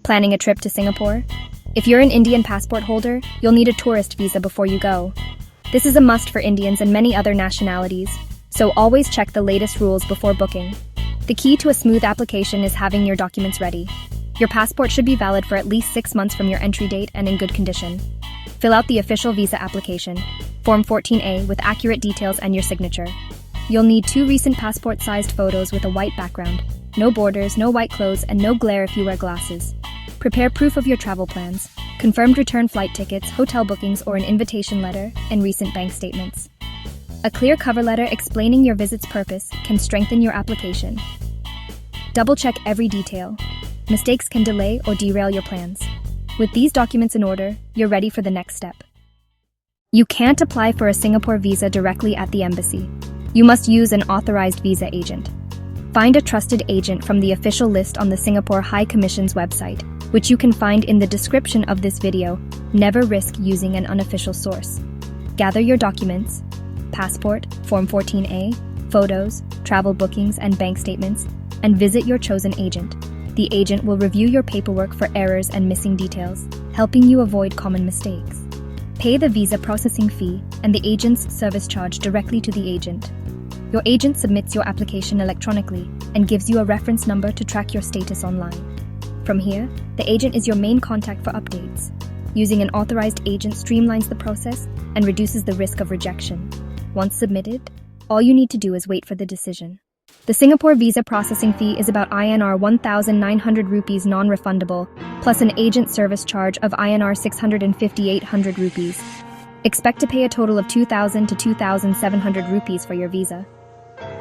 Planning a trip to Singapore? If you're an Indian passport holder, you'll need a tourist visa before you go. This is a must for Indians and many other nationalities, so always check the latest rules before booking. The key to a smooth application is having your documents ready. Your passport should be valid for at least 6 months from your entry date and in good condition. Fill out the official visa application, Form 14A, with accurate details and your signature. You'll need 2 recent passport-sized photos with a white background. No borders, no white clothes, and no glare if you wear glasses. Prepare proof of your travel plans, confirmed return flight tickets, hotel bookings, or an invitation letter, and recent bank statements. A clear cover letter explaining your visit's purpose can strengthen your application. Double-check every detail. Mistakes can delay or derail your plans. With these documents in order, you're ready for the next step. You can't apply for a Singapore visa directly at the embassy. You must use an authorized visa agent. Find a trusted agent from the official list on the Singapore High Commission's website, which you can find in the description of this video. Never risk using an unofficial source. Gather your documents, passport, Form 14A, photos, travel bookings, and bank statements, and visit your chosen agent. The agent will review your paperwork for errors and missing details, helping you avoid common mistakes. Pay the visa processing fee and the agent's service charge directly to the agent. Your agent submits your application electronically and gives you a reference number to track your status online. From here, the agent is your main contact for updates. Using an authorized agent streamlines the process and reduces the risk of rejection. Once submitted, all you need to do is wait for the decision. The Singapore visa processing fee is about INR 1,900 rupees non-refundable, plus an agent service charge of INR 658 rupees. Expect to pay a total of 2,000 to 2,700 rupees for your visa.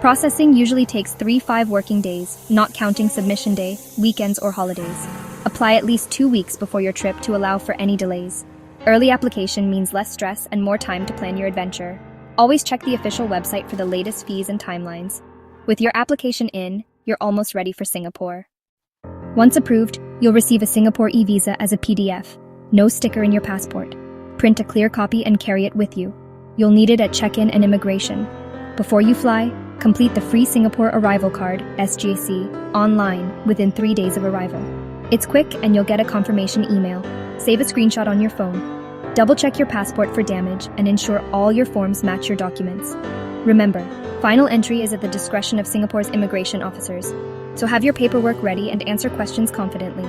Processing usually takes 3-5 working days, not counting submission day, weekends, or holidays. Apply at least 2 weeks before your trip to allow for any delays. Early application means less stress and more time to plan your adventure. Always check the official website for the latest fees and timelines. With your application in, you're almost ready for Singapore. Once approved, you'll receive a Singapore e-visa as a PDF. No sticker in your passport. Print a clear copy and carry it with you. You'll need it at check-in and immigration. Before you fly, complete the free Singapore Arrival Card, SGC, online within 3 days of arrival. It's quick and you'll get a confirmation email. Save a screenshot on your phone. Double-check your passport for damage and ensure all your forms match your documents. Remember, final entry is at the discretion of Singapore's immigration officers, so have your paperwork ready and answer questions confidently.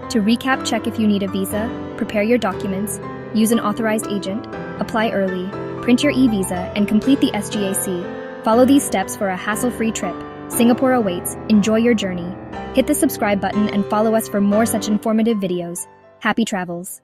To recap, check if you need a visa, prepare your documents, use an authorized agent, apply early, print your e-visa, and complete the SGAC. Follow these steps for a hassle-free trip. Singapore awaits. Enjoy your journey. Hit the subscribe button and follow us for more such informative videos. Happy travels!